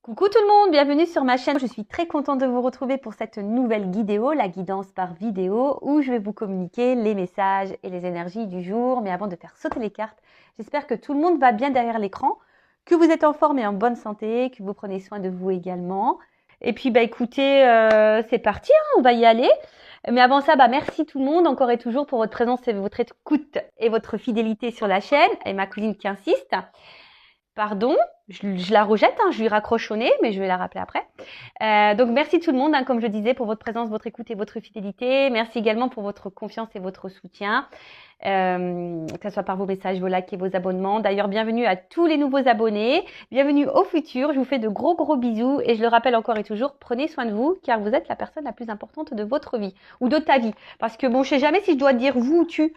Coucou tout le monde, bienvenue sur ma chaîne. Je suis très contente de vous retrouver pour cette nouvelle vidéo, la guidance par vidéo, où je vais vous communiquer les messages et les énergies du jour. Mais avant de faire sauter les cartes, j'espère que tout le monde va bien derrière l'écran, que vous êtes en forme et en bonne santé, que vous prenez soin de vous également. Et puis écoutez, c'est parti, hein, on va y aller. Mais avant ça, merci tout le monde encore et toujours pour votre présence et votre écoute et votre fidélité sur la chaîne. Et ma cousine qui insiste. Pardon, je la rejette, hein, je lui raccroche au nez, mais je vais la rappeler après. Donc merci tout le monde, hein, comme je disais, pour votre présence, votre écoute et votre fidélité. Merci également pour votre confiance et votre soutien, que ce soit par vos messages, vos likes et vos abonnements. D'ailleurs, bienvenue à tous les nouveaux abonnés, bienvenue au futur. Je vous fais de gros bisous et je le rappelle encore et toujours, prenez soin de vous car vous êtes la personne la plus importante de votre vie ou de ta vie. Parce que bon, je sais jamais si je dois dire vous ou tu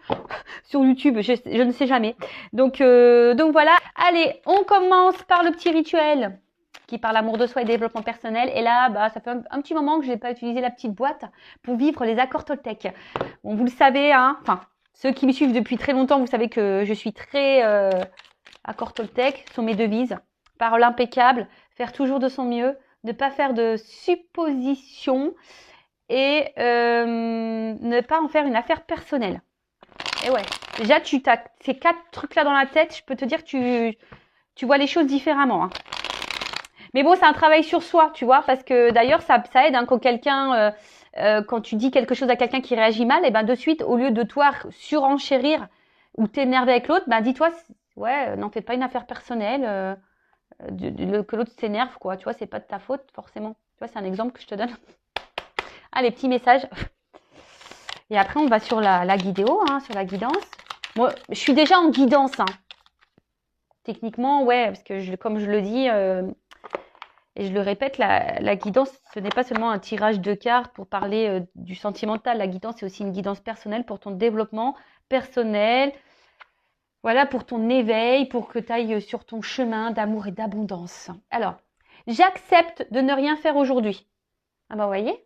sur YouTube, je ne sais jamais. Donc voilà. Allez, on commence par le petit rituel qui parle amour de soi et développement personnel. Et là, ça fait un petit moment que je n'ai pas utilisé la petite boîte pour vivre les accords Toltec. Bon, vous le savez, hein, enfin, ceux qui me suivent depuis très longtemps, vous savez que je suis très accords Toltec, sont mes devises. Parole impeccable, faire toujours de son mieux, ne pas faire de suppositions et ne pas en faire une affaire personnelle. Et ouais, déjà, tu as ces 4 trucs-là dans la tête, je peux te dire que tu vois les choses différemment. Hein. Mais bon, c'est un travail sur soi, tu vois, parce que d'ailleurs, ça aide hein, quand quelqu'un, quand tu dis quelque chose à quelqu'un qui réagit mal, et de suite, au lieu de toi surenchérir ou t'énerver avec l'autre, dis-toi, ouais, n'en fais pas une affaire personnelle, que l'autre s'énerve, quoi. Tu vois, c'est pas de ta faute, forcément. Tu vois, c'est un exemple que je te donne. Allez, petits messages. Et après, on va sur la guidéo, hein, sur la guidance. Moi, je suis déjà en guidance. Hein. Techniquement, ouais, parce que comme je le dis, et je le répète, la guidance, ce n'est pas seulement un tirage de cartes pour parler du sentimental. La guidance, c'est aussi une guidance personnelle pour ton développement personnel. Voilà, pour ton éveil, pour que tu ailles sur ton chemin d'amour et d'abondance. Alors, j'accepte de ne rien faire aujourd'hui. Ah vous voyez,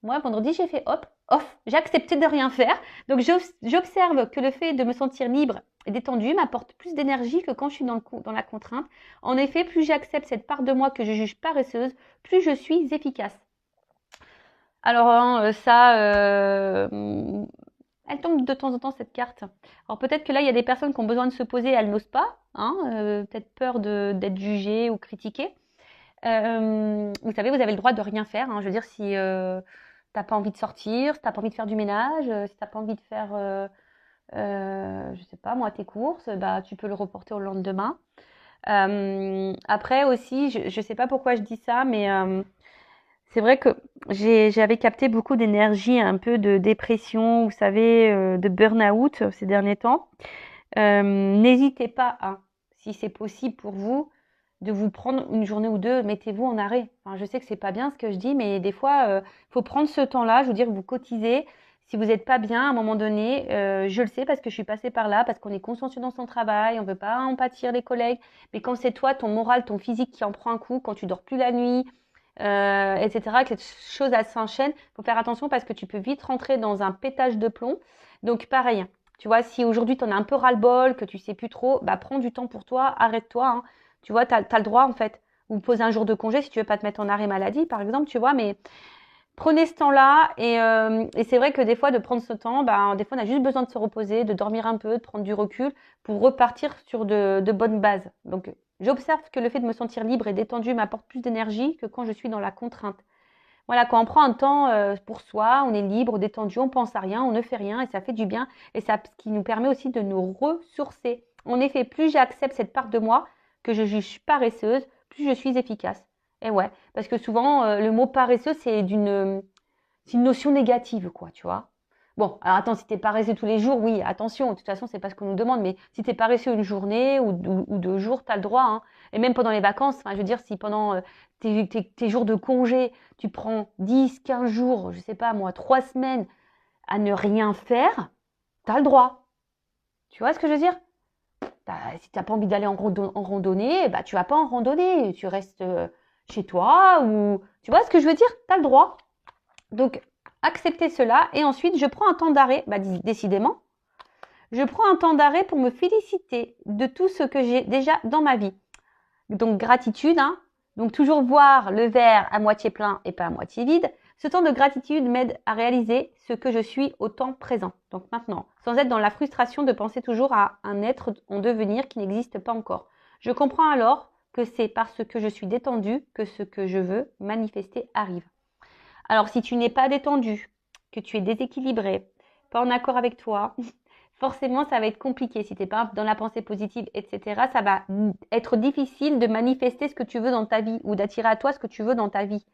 moi, vendredi, j'ai fait hop, off. J'ai accepté de rien faire. Donc, j'observe que le fait de me sentir libre et détendue m'apporte plus d'énergie que quand je suis dans la contrainte. En effet, plus j'accepte cette part de moi que je juge paresseuse, plus je suis efficace. Alors, hein, elle tombe de temps en temps cette carte. Alors, peut-être que là, il y a des personnes qui ont besoin de se poser et elles n'osent pas. Hein, peut-être peur d'être jugées ou critiquées. Vous savez, vous avez le droit de rien faire. Hein. Je veux dire, si t'as pas envie de sortir, si t'as pas envie de faire du ménage, si t'as pas envie de faire, je sais pas moi, tes courses, tu peux le reporter au lendemain. Après aussi, je sais pas pourquoi je dis ça, mais c'est vrai que j'avais capté beaucoup d'énergie, un peu de dépression, vous savez, de burn-out ces derniers temps. N'hésitez pas, hein, si c'est possible pour vous, de vous prendre une journée ou deux, mettez-vous en arrêt. Enfin, je sais que c'est pas bien ce que je dis, mais des fois, faut prendre ce temps-là. Je veux dire, vous cotisez. Si vous n'êtes pas bien à un moment donné, je le sais parce que je suis passée par là, parce qu'on est consciencieux dans son travail, on veut pas en pâtir les collègues. Mais quand c'est toi, ton moral, ton physique qui en prend un coup, quand tu dors plus la nuit, etc., que les choses s'enchaînent, faut faire attention parce que tu peux vite rentrer dans un pétage de plomb. Donc pareil, tu vois, si aujourd'hui tu en as un peu ras-le-bol, que tu sais plus trop, prends du temps pour toi, arrête-toi. Hein. Tu vois, tu as le droit en fait. Ou poser un jour de congé si tu veux pas te mettre en arrêt maladie, par exemple, tu vois, mais prenez ce temps-là et c'est vrai que des fois de prendre ce temps, des fois on a juste besoin de se reposer, de dormir un peu, de prendre du recul pour repartir sur de bonnes bases. Donc j'observe que le fait de me sentir libre et détendue m'apporte plus d'énergie que quand je suis dans la contrainte. Voilà, quand on prend un temps pour soi, on est libre, détendu, on pense à rien, on ne fait rien et ça fait du bien et ça ce qui nous permet aussi de nous ressourcer. En effet, plus j'accepte cette part de moi que je juge paresseuse, plus je suis efficace. Et ouais, parce que souvent le mot paresseux c'est une notion négative quoi, tu vois. Bon, alors attends, si t'es paresseux tous les jours, oui, attention, de toute façon, c'est pas ce qu'on nous demande, mais si t'es paresseux une journée ou 2 jours, t'as le droit, hein. Et même pendant les vacances, je veux dire, si pendant tes jours de congé, tu prends 10, 15 jours, je sais pas moi, 3 semaines à ne rien faire, t'as le droit. Tu vois ce que je veux dire? Si t'as pas envie d'aller en randonnée, tu vas pas en randonnée, tu restes chez toi ou... Tu vois ce que je veux dire? T'as le droit. Donc, accepter cela et ensuite, je prends un temps d'arrêt, décidément. Je prends un temps d'arrêt pour me féliciter de tout ce que j'ai déjà dans ma vie. Donc, gratitude, hein. Donc, toujours voir le verre à moitié plein et pas à moitié vide. Ce temps de gratitude m'aide à réaliser ce que je suis au temps présent. Donc maintenant, sans être dans la frustration de penser toujours à un être en devenir qui n'existe pas encore. Je comprends alors que c'est parce que je suis détendue que ce que je veux manifester arrive. Alors si tu n'es pas détendu, que tu es déséquilibré, pas en accord avec toi, forcément ça va être compliqué. Si tu n'es pas dans la pensée positive, etc., ça va être difficile de manifester ce que tu veux dans ta vie ou d'attirer à toi ce que tu veux dans ta vie.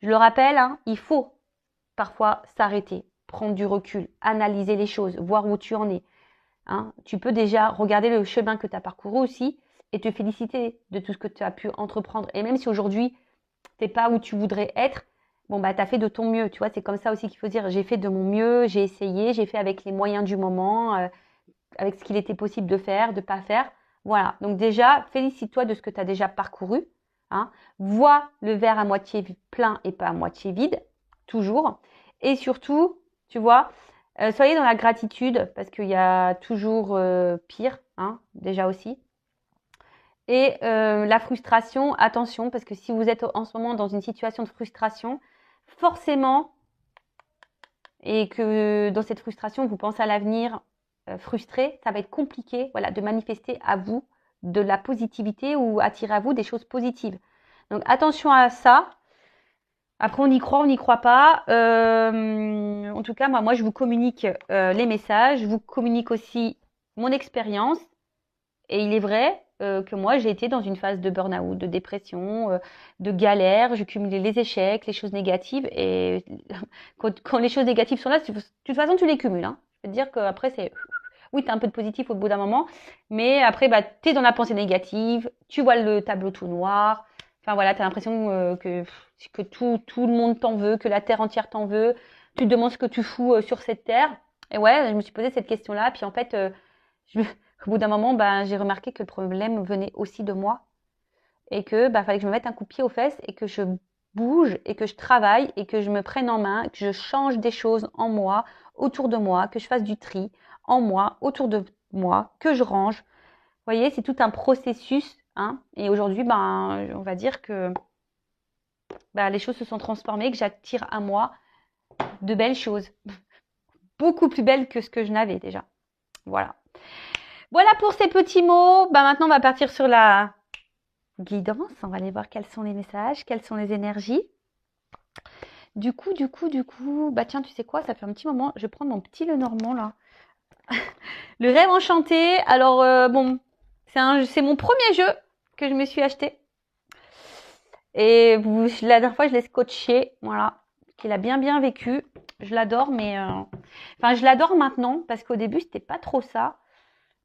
Je le rappelle, hein, il faut parfois s'arrêter, prendre du recul, analyser les choses, voir où tu en es. Hein. Tu peux déjà regarder le chemin que tu as parcouru aussi et te féliciter de tout ce que tu as pu entreprendre. Et même si aujourd'hui, tu n'es pas où tu voudrais être, bon, bah, tu as fait de ton mieux. Tu vois, c'est comme ça aussi qu'il faut dire, j'ai fait de mon mieux, j'ai essayé, j'ai fait avec les moyens du moment, avec ce qu'il était possible de faire, de ne pas faire. Voilà. Donc déjà, félicite-toi de ce que tu as déjà parcouru. Hein. Vois le verre à moitié plein et pas à moitié vide, toujours. Et surtout, tu vois, soyez dans la gratitude parce qu'il y a toujours pire, hein, déjà aussi. Et la frustration, attention, parce que si vous êtes en ce moment dans une situation de frustration, forcément, et que dans cette frustration, vous pensez à l'avenir frustré, ça va être compliqué, voilà, de manifester à vous de la positivité ou attirer à vous des choses positives. Donc attention à ça. Après, on y croit, on n'y croit pas. En tout cas, moi, je vous communique les messages. Je vous communique aussi mon expérience. Et il est vrai que moi, j'ai été dans une phase de burn-out, de dépression, de galère. J'ai cumulé les échecs, les choses négatives. Et quand les choses négatives sont là, de toute façon, tu les cumules. Hein. Je peux te dire qu'après, c'est... Oui, tu as un peu de positif au bout d'un moment. Mais après, bah, tu es dans la pensée négative. Tu vois le tableau tout noir. Enfin voilà, tu as l'impression que tout le monde t'en veut, que la terre entière t'en veut. Tu te demandes ce que tu fous sur cette terre. Et ouais, je me suis posé cette question-là. Puis en fait, au bout d'un moment, j'ai remarqué que le problème venait aussi de moi. Et que fallait que je me mette un coup de pied aux fesses et que je bouge et que je travaille et que je me prenne en main, que je change des choses en moi, autour de moi, que je fasse du tri en moi, autour de moi, que je range. Vous voyez, c'est tout un processus. Hein, et aujourd'hui, on va dire que les choses se sont transformées, que j'attire à moi de belles choses. Beaucoup plus belles que ce que je n'avais déjà. Voilà. Voilà pour ces petits mots. Maintenant, on va partir sur la guidance. On va aller voir quels sont les messages, quelles sont les énergies. Du coup, tiens, tu sais quoi, ça fait un petit moment. Je vais prendre mon petit Lenormand là. Le rêve enchanté. Alors, c'est mon premier jeu que je me suis acheté. Et la dernière fois, je l'ai scotché, voilà, qu'il a bien vécu. Je l'adore, mais... je l'adore maintenant, parce qu'au début, c'était pas trop ça.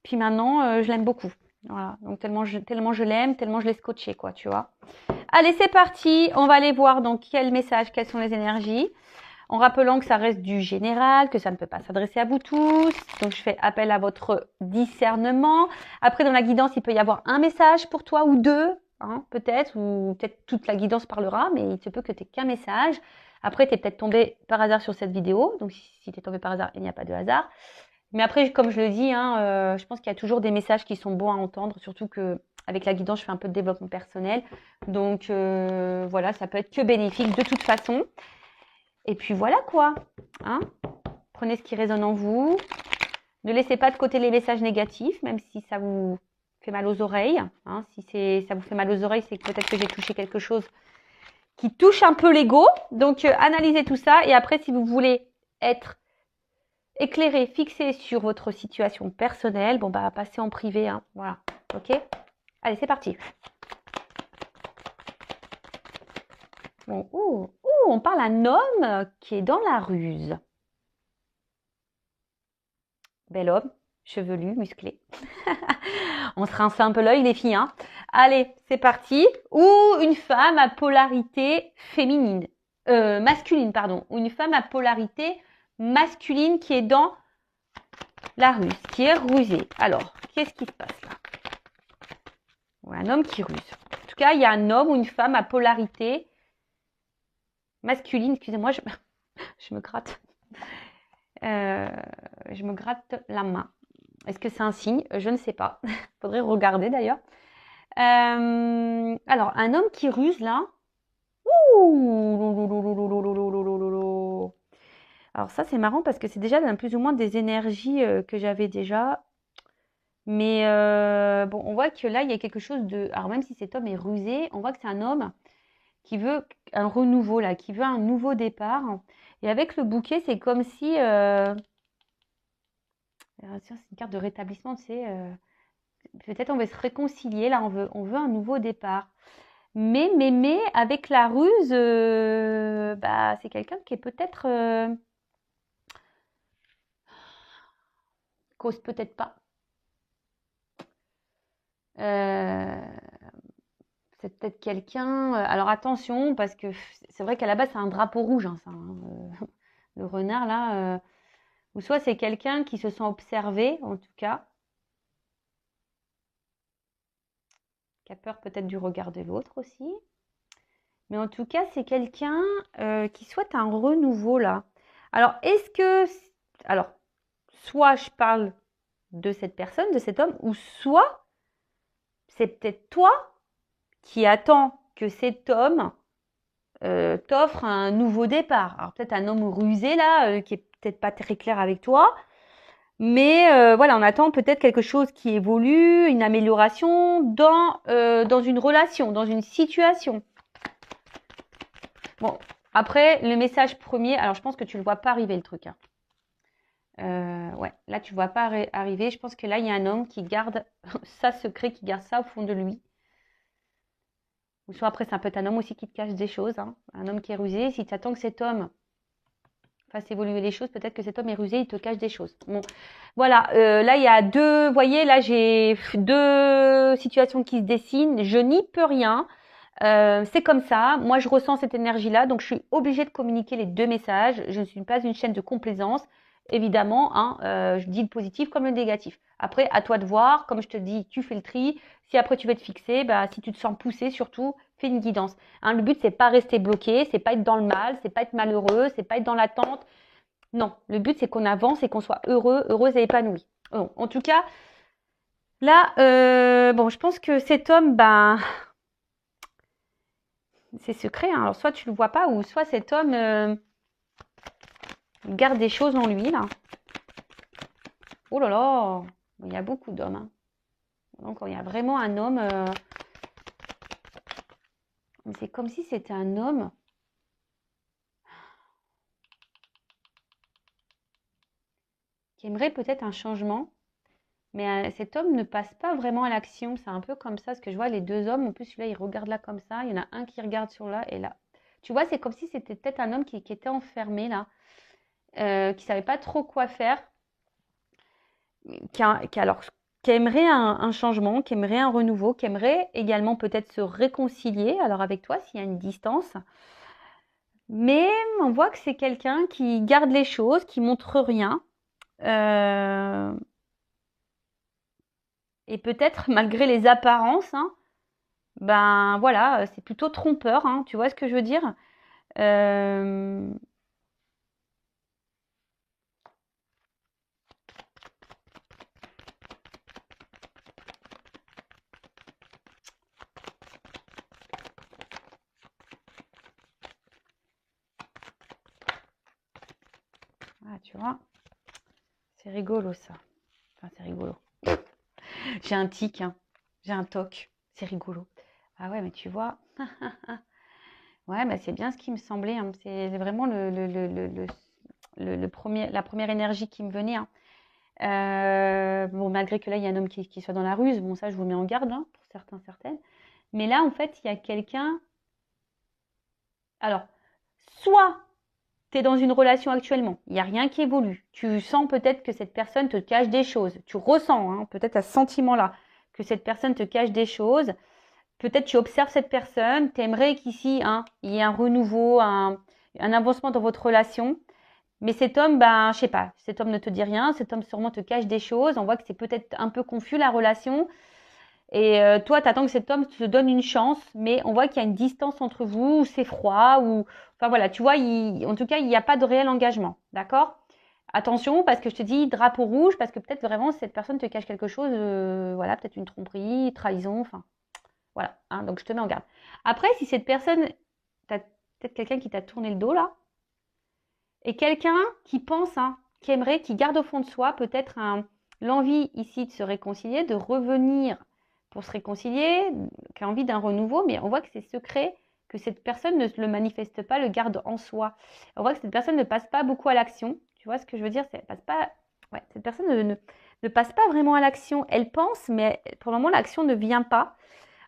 Puis maintenant, je l'aime beaucoup. Voilà, donc tellement je l'aime, tellement je l'ai scotché, quoi, tu vois. Allez, c'est parti. On va aller voir donc quel message, quelles sont les énergies. En rappelant que ça reste du général, que ça ne peut pas s'adresser à vous tous. Donc, je fais appel à votre discernement. Après, dans la guidance, il peut y avoir un message pour toi ou deux. Hein, peut-être, ou peut-être toute la guidance parlera, mais il se peut que tu n'aies qu'un message. Après, tu es peut-être tombé par hasard sur cette vidéo. Donc, si tu es tombé par hasard, il n'y a pas de hasard. Mais après, comme je le dis, je pense qu'il y a toujours des messages qui sont bons à entendre, surtout qu'avec la guidance, je fais un peu de développement personnel. Donc, voilà, ça peut être que bénéfique de toute façon. Et puis, voilà quoi. Hein, prenez ce qui résonne en vous. Ne laissez pas de côté les messages négatifs, même si ça vous fait mal aux oreilles. Hein, si ça vous fait mal aux oreilles, c'est que peut-être que j'ai touché quelque chose qui touche un peu l'ego. Donc, analysez tout ça. Et après, si vous voulez être éclairé, fixé sur votre situation personnelle, passez en privé. Hein, voilà. OK? Allez, c'est parti. Bon, on parle d'un homme qui est dans la ruse. Bel homme, chevelu, musclé. On se rince un peu l'œil, les filles. Hein. Allez, c'est parti. Ou une femme à polarité féminine. Masculine, pardon. Ou une femme à polarité masculine qui est dans la ruse, qui est rusée. Alors, qu'est-ce qui se passe là? Ouais, un homme qui ruse. En tout cas, il y a un homme ou une femme à polarité masculine. Excusez-moi, je me gratte. Je me gratte la main. Est-ce que c'est un signe? Je ne sais pas. Faudrait regarder d'ailleurs. Alors, un homme qui ruse là. Ouh. Alors ça, c'est marrant parce que c'est déjà plus ou moins des énergies que j'avais déjà. Mais bon, on voit que là, il y a quelque chose de... Alors même si cet homme est rusé, on voit que c'est un homme qui veut un renouveau, là, qui veut un nouveau départ. Et avec le bouquet, c'est comme si... tiens, c'est une carte de rétablissement, tu sais. Peut-être on veut se réconcilier, là, on veut un nouveau départ. Mais avec la ruse, bah, c'est quelqu'un qui est peut-être... cause peut-être pas. C'est peut-être quelqu'un... alors attention, parce que c'est vrai qu'à la base, c'est un drapeau rouge, hein, ça, hein, le renard, là. Ou soit c'est quelqu'un qui se sent observé, en tout cas, qui a peur peut-être du regard de l'autre aussi. Mais en tout cas, c'est quelqu'un qui souhaite un renouveau, là. Alors, est-ce que... Alors, soit je parle de cette personne, de cet homme, ou soit c'est peut-être toi qui attends que cet homme t'offre un nouveau départ. Alors peut-être un homme rusé là, qui est peut-être pas très clair avec toi, mais voilà, on attend peut-être quelque chose qui évolue, une amélioration dans une relation, dans une situation. Bon, après, le message premier, alors je pense que tu le vois pas arriver le truc, hein. Ouais, là tu vois pas arriver. Je pense que là il y a un homme qui garde ça secret, qui garde ça au fond de lui. Ou soit après, ça peut être un homme aussi qui te cache des choses, hein. Un homme qui est rusé. Si tu attends que cet homme fasse évoluer les choses, peut-être que cet homme est rusé, il te cache des choses. Bon, voilà. Là, il y a deux. Vous voyez, là, j'ai deux situations qui se dessinent. Je n'y peux rien. C'est comme ça. Moi, je ressens cette énergie-là, donc je suis obligée de communiquer les deux messages. Je ne suis pas une chaîne de complaisance. Évidemment, hein, je dis le positif comme le négatif. Après, à toi de voir. Comme je te dis, tu fais le tri. Si après tu veux te fixer, bah, si tu te sens poussé, surtout, fais une guidance. Hein, le but, c'est pas rester bloqué, c'est pas être dans le mal, c'est pas être malheureux, c'est pas être dans l'attente. Non, le but, c'est qu'on avance et qu'on soit heureux, heureuse et épanoui. Bon, en tout cas, là, bon, je pense que cet homme, ben, c'est secret, hein. Alors, soit tu le vois pas, ou soit cet homme garde des choses en lui, là. Oh là là, il y a beaucoup d'hommes, hein. Donc, il y a vraiment un homme. C'est comme si c'était un homme qui aimerait peut-être un changement, mais cet homme ne passe pas vraiment à l'action. C'est un peu comme ça, ce que je vois, les deux hommes. En plus, celui-là, il regarde là comme ça. Il y en a un qui regarde sur là et là. Tu vois, c'est comme si c'était peut-être un homme qui était enfermé là, qui savait pas trop quoi faire, alors, qui aimerait un changement, qui aimerait un renouveau, qui aimerait également peut-être se réconcilier, alors avec toi, s'il y a une distance. Mais on voit que c'est quelqu'un qui garde les choses, qui montre rien. Et peut-être, malgré les apparences, hein, ben voilà, c'est plutôt trompeur, hein, tu vois ce que je veux dire? Euh, Ah, tu vois, c'est rigolo ça. Enfin, c'est rigolo. J'ai un tic, hein. J'ai un toc. C'est rigolo. Ah ouais, mais tu vois. Ouais, bah c'est bien ce qui me semblait, hein. C'est vraiment la première énergie qui me venait, hein. Bon, malgré que là, il y a un homme qui soit dans la ruse. Bon, ça, je vous mets en garde, hein, pour certains, certaines. Mais là, en fait, il y a quelqu'un. Alors, soit tu es dans une relation actuellement, il n'y a rien qui évolue. Tu sens peut-être que cette personne te cache des choses. Tu ressens, hein, peut-être à ce sentiment-là, que cette personne te cache des choses. Peut-être tu observes cette personne, tu aimerais qu'ici, hein, il y ait un renouveau, un avancement dans votre relation. Mais cet homme, ben, je sais pas, cet homme ne te dit rien, cet homme sûrement te cache des choses. On voit que c'est peut-être un peu confus la relation. Et toi, tu attends que cet homme te donne une chance, mais on voit qu'il y a une distance entre vous, ou c'est froid, ou... Enfin voilà, tu vois, en tout cas, il n'y a pas de réel engagement, d'accord? Attention, parce que je te dis drapeau rouge, parce que peut-être vraiment cette personne te cache quelque chose, voilà, peut-être une tromperie, trahison, enfin... Voilà, hein, donc je te mets en garde. Après, si cette personne, tu as peut-être quelqu'un qui t'a tourné le dos là, et quelqu'un qui pense, hein, qui aimerait, qui garde au fond de soi peut-être l'envie ici de se réconcilier, de revenir pour se réconcilier, qui a envie d'un renouveau, mais on voit que c'est secret, que cette personne ne le manifeste pas, le garde en soi. On voit que cette personne ne passe pas beaucoup à l'action. Tu vois ce que je veux dire? Passe pas... ouais, cette personne ne passe pas vraiment à l'action. Elle pense, mais pour le moment, l'action ne vient pas.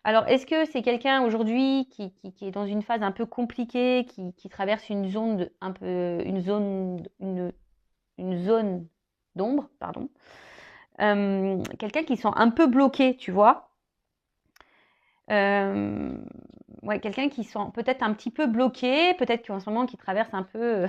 Alors, est-ce que c'est quelqu'un aujourd'hui qui est dans une phase un peu compliquée, qui traverse une zone un peu une zone d'ombre, pardon. Quelqu'un qui sent un peu bloqué, tu vois. Ouais, quelqu'un qui sent peut-être un petit peu bloqué, peut-être qu'en ce moment qui traverse un peu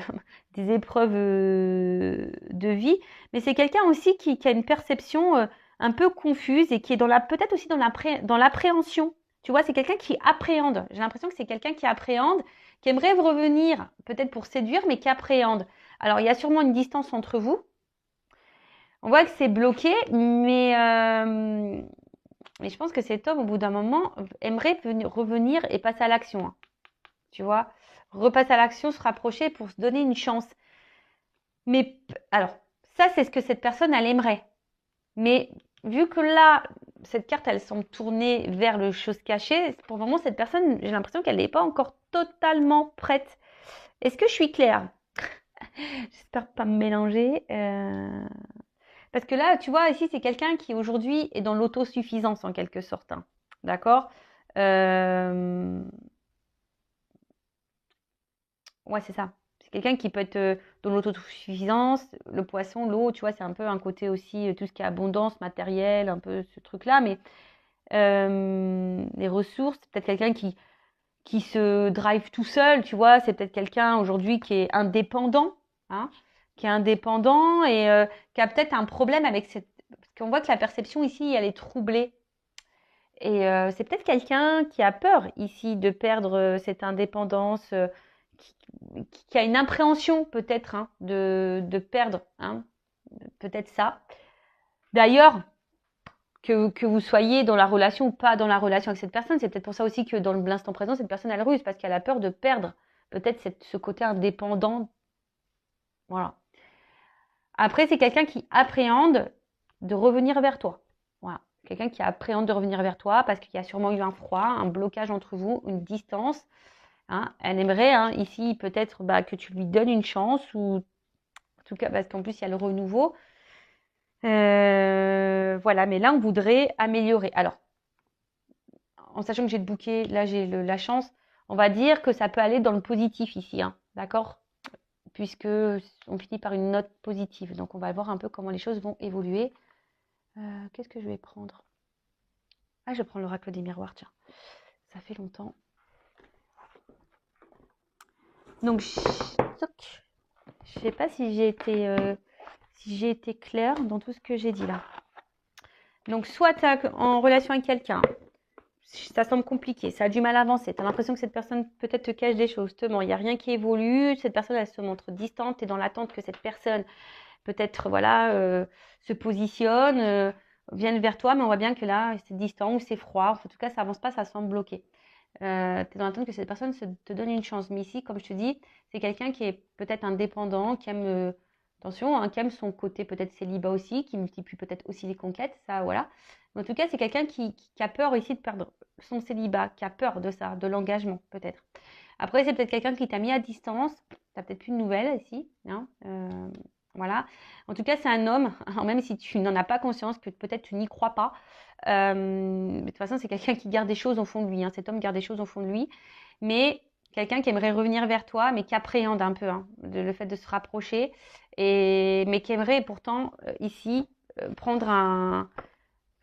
des épreuves de vie, mais c'est quelqu'un aussi qui a une perception un peu confuse et qui est peut-être aussi dans l'appréhension. Tu vois, c'est quelqu'un qui appréhende. J'ai l'impression que c'est quelqu'un qui appréhende, qui aimerait revenir, peut-être pour séduire, mais qui appréhende. Alors, il y a sûrement une distance entre vous. On voit que c'est bloqué, mais je pense que cet homme, au bout d'un moment, aimerait revenir et passer à l'action. Hein. Tu vois, repasser à l'action, se rapprocher pour se donner une chance. Mais alors, ça, c'est ce que cette personne, elle aimerait. Mais vu que là, cette carte, elle semble tourner vers le chose cachée, pour le moment, cette personne, j'ai l'impression qu'elle n'est pas encore totalement prête. Est-ce que je suis claire? J'espère pas me mélanger. Parce que là, tu vois, ici, c'est quelqu'un qui aujourd'hui est dans l'autosuffisance en quelque sorte. Hein. D'accord Ouais, c'est ça. C'est quelqu'un qui peut être dans l'autosuffisance. Le poisson, l'eau, tu vois, c'est un peu un côté aussi, tout ce qui est abondance matérielle, un peu ce truc-là. Mais les ressources, c'est peut-être quelqu'un qui se drive tout seul, tu vois. C'est peut-être quelqu'un aujourd'hui qui est indépendant, hein, qui est indépendant et qui a peut-être un problème avec cette... Parce qu'on voit que la perception ici, elle est troublée. Et c'est peut-être quelqu'un qui a peur ici de perdre cette indépendance, qui, qui a une appréhension peut-être hein, de perdre, hein, peut-être ça. D'ailleurs, que vous soyez dans la relation ou pas dans la relation avec cette personne, c'est peut-être pour ça aussi que dans l'instant présent, cette personne, elle ruse parce qu'elle a peur de perdre peut-être ce côté indépendant. Voilà. Après, c'est quelqu'un qui appréhende de revenir vers toi. Voilà. Quelqu'un qui appréhende de revenir vers toi parce qu'il y a sûrement eu un froid, un blocage entre vous, une distance. Hein. Elle aimerait hein, ici peut-être que tu lui donnes une chance ou en tout cas parce qu'en plus il y a le renouveau. Voilà, mais là on voudrait améliorer. Alors, en sachant que j'ai le bouquet, là j'ai la chance, on va dire que ça peut aller dans le positif ici, hein, d'accord? Puisque on finit par une note positive. Donc on va voir un peu comment les choses vont évoluer. Qu'est-ce que je vais prendre? Ah, je vais prendre l'oracle des miroirs, tiens. Ça fait longtemps. Donc, je ne sais pas si j'ai été claire dans tout ce que j'ai dit là. Donc, soit tu es en relation avec quelqu'un, ça semble compliqué, ça a du mal à avancer, tu as l'impression que cette personne peut-être te cache des choses, il n'y a rien qui évolue, cette personne elle se montre distante, tu es dans l'attente que cette personne peut-être voilà, se positionne, vienne vers toi, mais on voit bien que là c'est distant ou c'est froid, en tout cas ça avance pas, ça semble bloqué. Tu es dans l'attente que cette personne te donne une chance. Mais ici, comme je te dis, c'est quelqu'un qui est peut-être indépendant, qui aime, attention, hein, qui aime son côté peut-être célibat aussi, qui multiplie peut-être aussi les conquêtes, ça voilà. Mais en tout cas, c'est quelqu'un qui a peur ici de perdre son célibat, qui a peur de ça, de l'engagement peut-être. Après, c'est peut-être quelqu'un qui t'a mis à distance, tu n'as peut-être plus de nouvelles ici, hein, voilà. En tout cas, c'est un homme, même si tu n'en as pas conscience, que peut-être tu n'y crois pas. Mais de toute façon, c'est quelqu'un qui garde des choses au fond de lui. Hein. Cet homme garde des choses au fond de lui. Mais quelqu'un qui aimerait revenir vers toi, mais qui appréhende un peu hein, le fait de se rapprocher. Mais qui aimerait pourtant, ici, prendre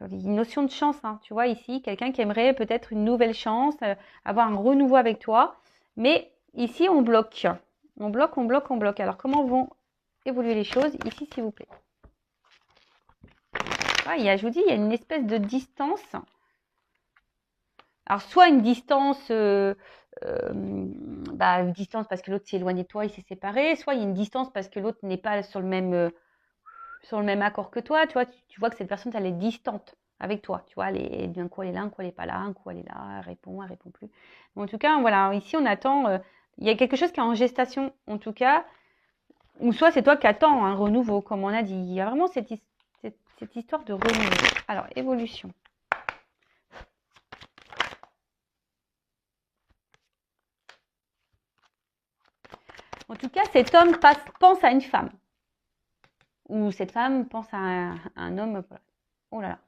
une notion de chance. Hein, tu vois, ici, quelqu'un qui aimerait peut-être une nouvelle chance, avoir un renouveau avec toi. Mais ici, on bloque. On bloque, on bloque, on bloque. Alors, comment vont évoluer les choses ici, s'il vous plaît? Je vous dis, il y a une espèce de distance. Alors, soit une distance, une distance parce que l'autre s'est éloigné de toi, il s'est séparé. Soit il y a une distance parce que l'autre n'est pas sur le même accord que toi. Tu vois que cette personne, elle est distante avec toi, tu vois, d'un coup elle est là, un coup elle n'est pas là, un coup elle est là, elle répond plus. Mais en tout cas, voilà, ici on attend, il y a quelque chose qui est en gestation, en tout cas, ou soit c'est toi qui attends un renouveau, comme on a dit. Il y a vraiment cette histoire de renouveau. Alors, évolution. En tout cas, cet homme pense à une femme. Ou cette femme pense à un homme. Oh là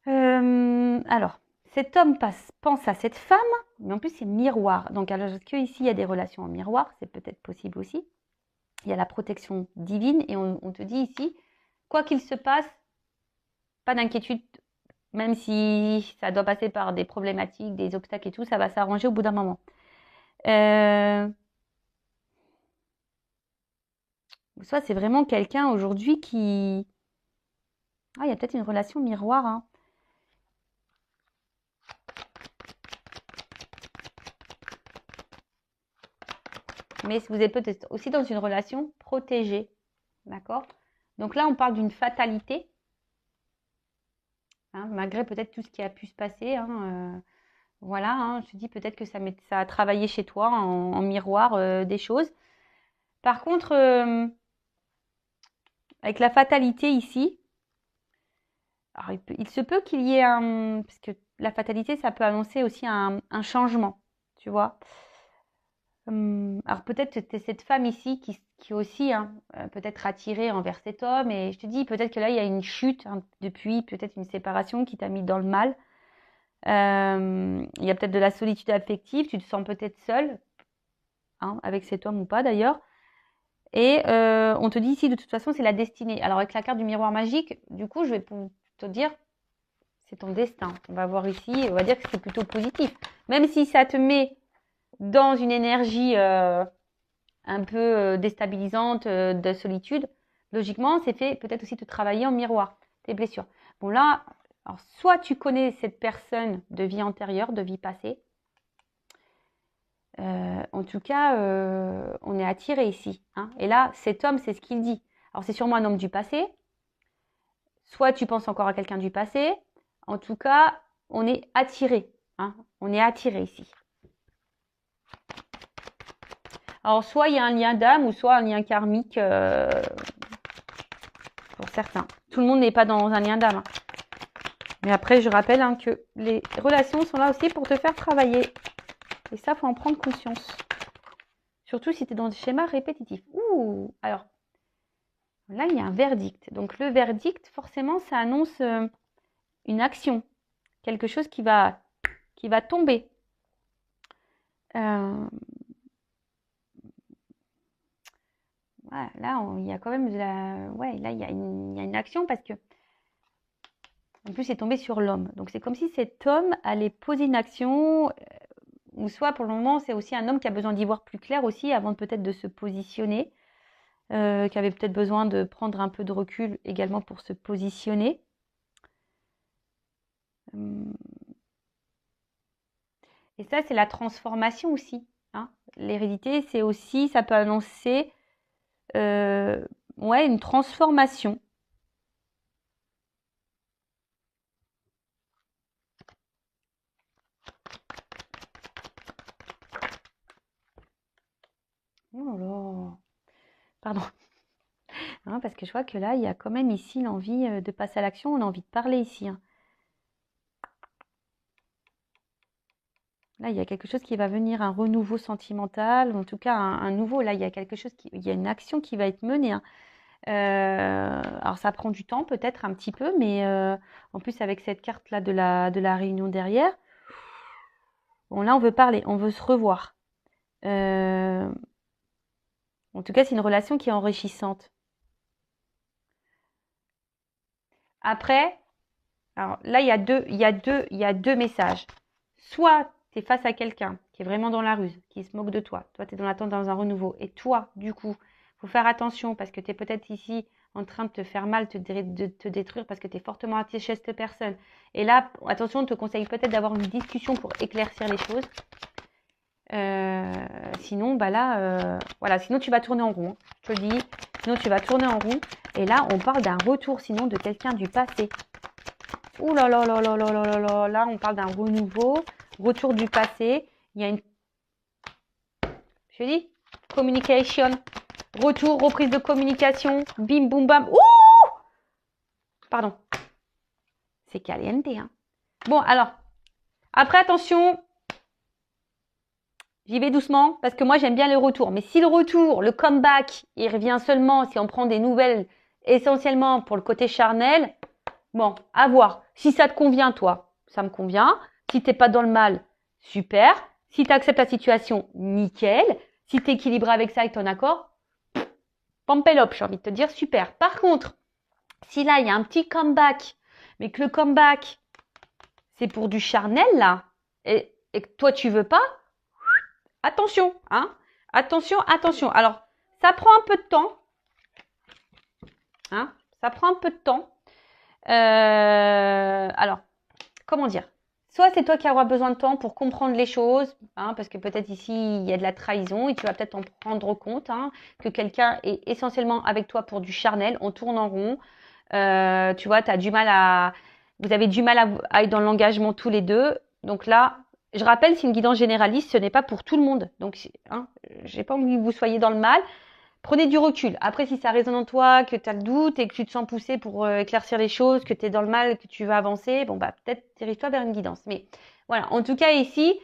là. Alors, cet homme pense à cette femme, mais en plus c'est miroir. Donc, alors, est-ce qu'ici il y a des relations en miroir? C'est peut-être possible aussi. Il y a la protection divine et on te dit ici, quoi qu'il se passe, pas d'inquiétude, même si ça doit passer par des problématiques, des obstacles et tout, ça va s'arranger au bout d'un moment. Soit c'est vraiment quelqu'un aujourd'hui qui... Ah, il y a peut-être une relation miroir, hein. Mais vous êtes peut-être aussi dans une relation protégée. D'accord? Donc là, on parle d'une fatalité. Hein, malgré peut-être tout ce qui a pu se passer. Hein, voilà, hein, je te dis peut-être que ça a travaillé chez toi en miroir des choses. Par contre, avec la fatalité ici, alors il se peut qu'il y ait un... Parce que la fatalité, ça peut annoncer aussi un changement, tu vois. Alors peut-être que c'est cette femme ici qui aussi hein, peut-être attirée envers cet homme. Et je te dis, peut-être que là, il y a une chute hein, depuis, peut-être une séparation qui t'a mis dans le mal. Il y a peut-être de la solitude affective, tu te sens peut-être seule, hein, avec cet homme ou pas d'ailleurs. Et on te dit ici, de toute façon, c'est la destinée. Alors avec la carte du miroir magique, du coup, je vais te dire, c'est ton destin. On va voir ici, on va dire que c'est plutôt positif. Même si ça te met dans une énergie un peu déstabilisante de solitude, logiquement, c'est fait peut-être aussi de travailler en miroir, tes blessures. Bon là, alors, soit tu connais cette personne de vie antérieure, de vie passée. En tout cas, on est attiré ici. Hein. Et là, cet homme, c'est ce qu'il dit. Alors, c'est sûrement un homme du passé. Soit tu penses encore à quelqu'un du passé. En tout cas, on est attiré. Hein. On est attiré ici. Alors, soit il y a un lien d'âme ou soit un lien karmique pour certains. Tout le monde n'est pas dans un lien d'âme. Hein. Mais après, je rappelle hein, que les relations sont là aussi pour te faire travailler. Et ça, il faut en prendre conscience. Surtout si tu es dans des schémas répétitifs. Ouh, alors, là, il y a un verdict. Donc, le verdict, forcément, ça annonce une action. Quelque chose qui va tomber. Ouais, là, il y a quand même de la... Ouais, là, il y a une action parce que... En plus, c'est tombé sur l'homme. Donc, c'est comme si cet homme allait poser une action... ou soit, pour le moment, c'est aussi un homme qui a besoin d'y voir plus clair aussi avant peut-être de se positionner. Qui avait peut-être besoin de prendre un peu de recul également pour se positionner. Et ça, c'est la transformation aussi. Hein. L'hérédité, c'est aussi, ça peut annoncer ouais, une transformation. Oh là, pardon. Hein, parce que je vois que là, il y a quand même ici l'envie de passer à l'action. On a envie de parler ici. Hein. Là, il y a quelque chose qui va venir, un renouveau sentimental, en tout cas un nouveau. Là, il y a quelque chose, il y a une action qui va être menée. Hein. Alors, ça prend du temps peut-être un petit peu, mais en plus avec cette carte-là de la réunion derrière, bon là, on veut parler, on veut se revoir. En tout cas, c'est une relation qui est enrichissante. Après, alors là, il y a deux messages. Soit tu es face à quelqu'un qui est vraiment dans la ruse, qui se moque de toi. Toi, tu es dans l'attente dans un renouveau. Et toi, du coup, il faut faire attention parce que tu es peut-être ici en train de te faire mal, de te détruire parce que tu es fortement attaché à cette personne. Et là, attention, on te conseille peut-être d'avoir une discussion pour éclaircir les choses. Sinon, bah là, voilà, sinon tu vas tourner en rond. Je te le dis, sinon tu vas tourner en rond. Et là, on parle d'un retour, sinon de quelqu'un du passé. Ouh là là là là là là là là. Là, on parle d'un renouveau, retour du passé. Il y a une, je dis, communication, retour, reprise de communication, bim, boum, bam. Ouh! Pardon. C'est caliente, hein. Bon, alors, après, attention, j'y vais doucement parce que moi, j'aime bien les retours. Mais si le retour, le comeback, il revient seulement si on prend des nouvelles essentiellement pour le côté charnel, bon, à voir. Si ça te convient, toi, ça me convient. Si t'es pas dans le mal, super. Si tu acceptes la situation, nickel. Si tu es équilibré avec ça et que tu es en accord, pampelope, j'ai envie de te dire, super. Par contre, si là, il y a un petit comeback, mais que le comeback, c'est pour du charnel, là, et que toi, tu veux pas, attention, hein. Attention, attention. Alors, ça prend un peu de temps. Hein, ça prend un peu de temps. Alors, comment dire? Soit c'est toi qui auras besoin de temps pour comprendre les choses, hein, parce que peut-être ici, il y a de la trahison et tu vas peut-être en prendre compte, hein, que quelqu'un est essentiellement avec toi pour du charnel, on tourne en rond. Tu vois, vous avez du mal à être dans l'engagement tous les deux. Donc là, je rappelle, c'est une guidance généraliste, ce n'est pas pour tout le monde. Donc, hein, j'ai pas envie que vous soyez dans le mal. Prenez du recul. Après, si ça résonne en toi, que tu as le doute et que tu te sens poussé pour éclaircir les choses, que tu es dans le mal, que tu veux avancer, bon, bah, peut-être dirige-toi vers une guidance. Mais voilà, en tout cas, ici,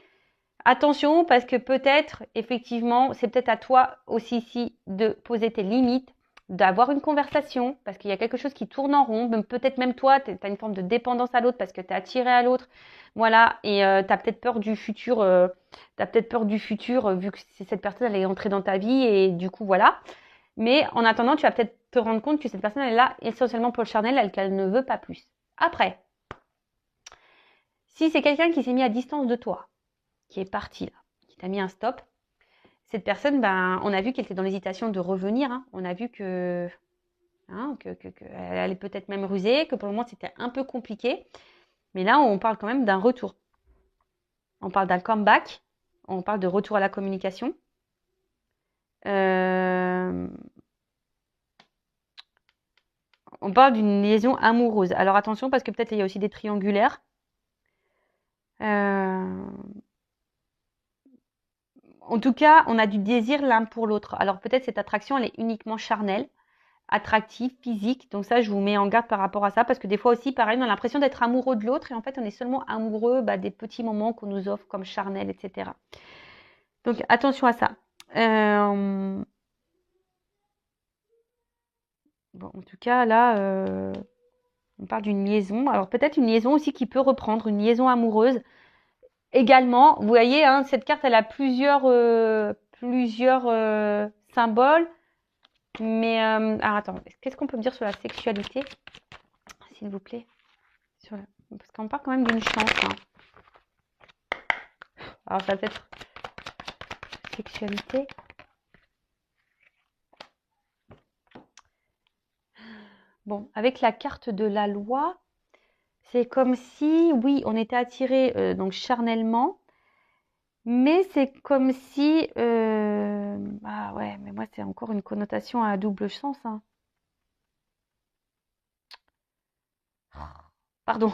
attention, parce que peut-être, effectivement, c'est peut-être à toi aussi ici de poser tes limites, d'avoir une conversation, parce qu'il y a quelque chose qui tourne en rond. Peut-être même toi, tu as une forme de dépendance à l'autre parce que tu es attiré à l'autre. Voilà, et tu as peut-être peur du futur. Tu as peut-être peur du futur vu que cette personne elle est entrée dans ta vie et du coup, voilà. Mais en attendant, tu vas peut-être te rendre compte que cette personne elle est là essentiellement pour le charnel, qu'elle ne veut pas plus. Après, si c'est quelqu'un qui s'est mis à distance de toi, qui est parti là, qui t'a mis un stop, cette personne, ben, on a vu qu'elle était dans l'hésitation de revenir. Hein. On a vu que, hein, elle allait peut-être même ruser, que pour le moment c'était un peu compliqué. Mais là, on parle quand même d'un retour. On parle d'un comeback. On parle de retour à la communication. On parle d'une liaison amoureuse. Alors attention, parce que peut-être il y a aussi des triangulaires. En tout cas, on a du désir l'un pour l'autre. Alors peut-être cette attraction, elle est uniquement charnelle, attractive, physique. Donc ça, je vous mets en garde par rapport à ça, parce que des fois aussi, pareil, on a l'impression d'être amoureux de l'autre, et en fait, on est seulement amoureux des petits moments qu'on nous offre comme charnel, etc. Donc attention à ça. Bon, en tout cas, là, on parle d'une liaison. Alors peut-être une liaison aussi qui peut reprendre, une liaison amoureuse. Également, vous voyez, hein, cette carte, elle a plusieurs symboles. Mais, alors attends, qu'est-ce qu'on peut me dire sur la sexualité, s'il vous plaît? Parce qu'on parle quand même d'une chance. Hein. Alors ça va peut-être sexualité. Bon, avec la carte de la loi, c'est comme si, oui, on était attiré donc charnellement, mais c'est comme si, ah ouais, mais moi c'est encore une connotation à double sens. Hein. Pardon.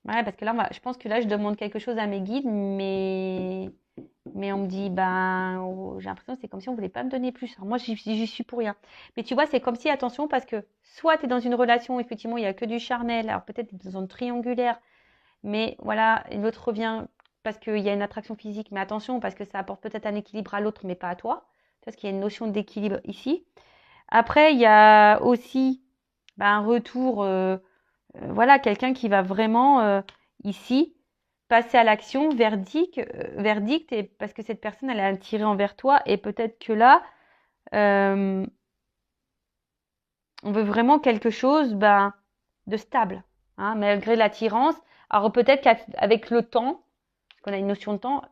Ouais, parce que là, je pense que là, je demande quelque chose à mes guides, mais on me dit, ben, oh, j'ai l'impression que c'est comme si on voulait pas me donner plus. Alors moi, j'y suis pour rien. Mais tu vois, c'est comme si, attention, parce que soit tu es dans une relation, effectivement, il n'y a que du charnel, alors peut-être tu es dans une triangulaire, mais voilà, et l'autre revient parce qu'il y a une attraction physique, mais attention, parce que ça apporte peut-être un équilibre à l'autre, mais pas à toi, parce qu'il y a une notion d'équilibre ici. Après, il y a aussi un retour, voilà, quelqu'un qui va vraiment ici passer à l'action, verdict, et parce que cette personne, elle est attirée envers toi, et peut-être que là, on veut vraiment quelque chose de stable, hein, malgré l'attirance. Alors peut-être qu'avec le temps, parce qu'on a une notion de temps,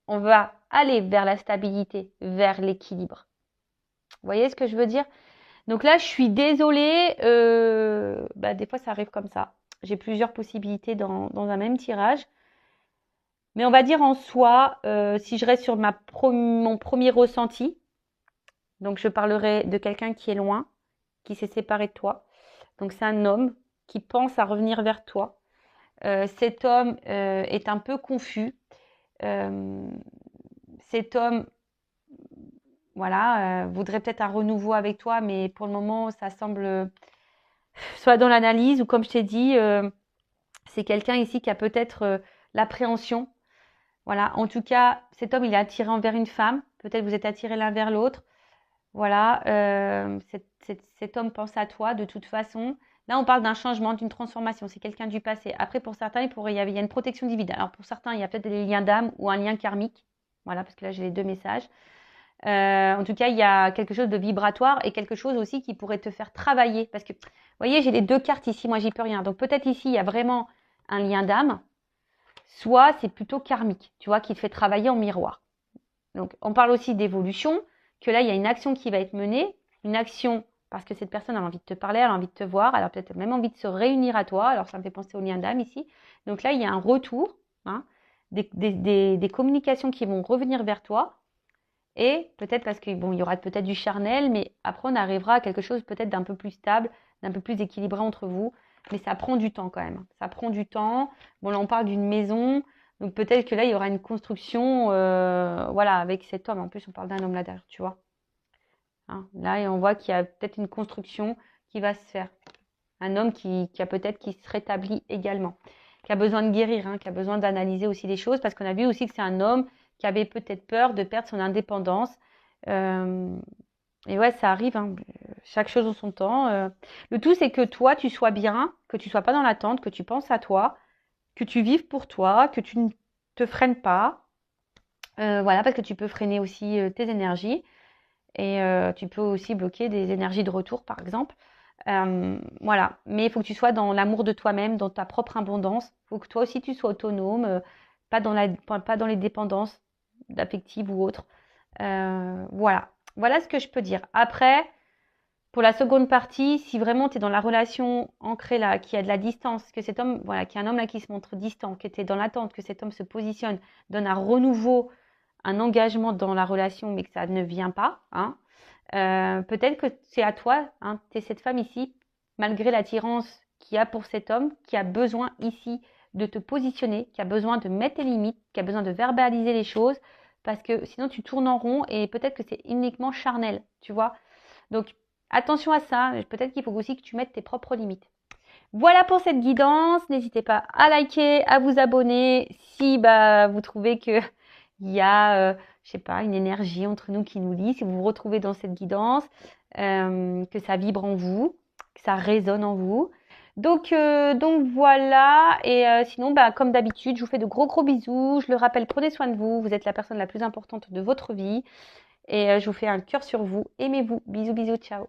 on va aller vers la stabilité, vers l'équilibre. Vous voyez ce que je veux dire? Donc là, je suis désolée, des fois ça arrive comme ça. J'ai plusieurs possibilités dans un même tirage. Mais on va dire en soi, si je reste sur mon premier ressenti, donc je parlerai de quelqu'un qui est loin, qui s'est séparé de toi. Donc c'est un homme qui pense à revenir vers toi. Cet homme est un peu confus. Cet homme, voilà, voudrait peut-être un renouveau avec toi, mais pour le moment, ça semble soit dans l'analyse ou comme je t'ai dit, c'est quelqu'un ici qui a peut-être l'appréhension. Voilà, en tout cas, cet homme, il est attiré envers une femme. Peut-être vous êtes attirés l'un vers l'autre. Voilà, cet homme pense à toi de toute façon. Là, on parle d'un changement, d'une transformation. C'est quelqu'un du passé. Après, pour certains, il y a une protection divine. Alors, pour certains, il y a peut-être des liens d'âme ou un lien karmique. Voilà, parce que là, j'ai les deux messages. En tout cas, il y a quelque chose de vibratoire et quelque chose aussi qui pourrait te faire travailler. Parce que, vous voyez, j'ai les deux cartes ici. Moi, j'y peux rien. Donc, peut-être ici, il y a vraiment un lien d'âme. Soit c'est plutôt karmique, tu vois, qui te fait travailler en miroir. Donc, on parle aussi d'évolution, que là, il y a une action qui va être menée, une action parce que cette personne a envie de te parler, elle a envie de te voir, elle a peut-être même envie de se réunir à toi. Alors, ça me fait penser au lien d'âme ici. Donc là, il y a un retour, hein, des communications qui vont revenir vers toi. Et peut-être parce que bon, il y aura peut-être du charnel, mais après, on arrivera à quelque chose peut-être d'un peu plus stable, d'un peu plus équilibré entre vous. Mais ça prend du temps quand même. Ça prend du temps. Bon, là, on parle d'une maison. Donc peut-être que là, il y aura une construction, voilà, avec cet homme. En plus, on parle d'un homme là derrière, tu vois. Hein, là, et on voit qu'il y a peut-être une construction qui va se faire. Un homme qui a peut-être qui se rétablit également, qui a besoin de guérir, hein, qui a besoin d'analyser aussi les choses, parce qu'on a vu aussi que c'est un homme qui avait peut-être peur de perdre son indépendance. Et ouais, ça arrive, hein, chaque chose en son temps. Le tout, c'est que toi, tu sois bien, que tu sois pas dans l'attente, que tu penses à toi, que tu vives pour toi, que tu ne te freines pas. Voilà, parce que tu peux freiner aussi tes énergies et tu peux aussi bloquer des énergies de retour, par exemple. Voilà, mais il faut que tu sois dans l'amour de toi-même, dans ta propre abondance. Il faut que toi aussi tu sois autonome, pas dans les dépendances affectives ou autres. Voilà, voilà ce que je peux dire. Après, pour la seconde partie, si vraiment tu es dans la relation ancrée là, qu'il y a de la distance, que cet homme, voilà, qu'il y a un homme là qui se montre distant, que tu es dans l'attente, que cet homme se positionne, donne un renouveau, un engagement dans la relation, mais que ça ne vient pas, hein, peut-être que c'est à toi, hein, tu es cette femme ici, malgré l'attirance qu'il y a pour cet homme, qui a besoin ici de te positionner, qui a besoin de mettre tes limites, qui a besoin de verbaliser les choses, parce que sinon tu tournes en rond et peut-être que c'est uniquement charnel, tu vois. Donc, attention à ça, peut-être qu'il faut aussi que tu mettes tes propres limites. Voilà pour cette guidance, n'hésitez pas à liker, à vous abonner si vous trouvez que il y a, je sais pas, une énergie entre nous qui nous lie, si vous vous retrouvez dans cette guidance, que ça vibre en vous, que ça résonne en vous. Donc voilà, et sinon, comme d'habitude, je vous fais de gros gros bisous. Je le rappelle, prenez soin de vous, vous êtes la personne la plus importante de votre vie. Et je vous fais un cœur sur vous. Aimez-vous. Bisous, bisous, ciao.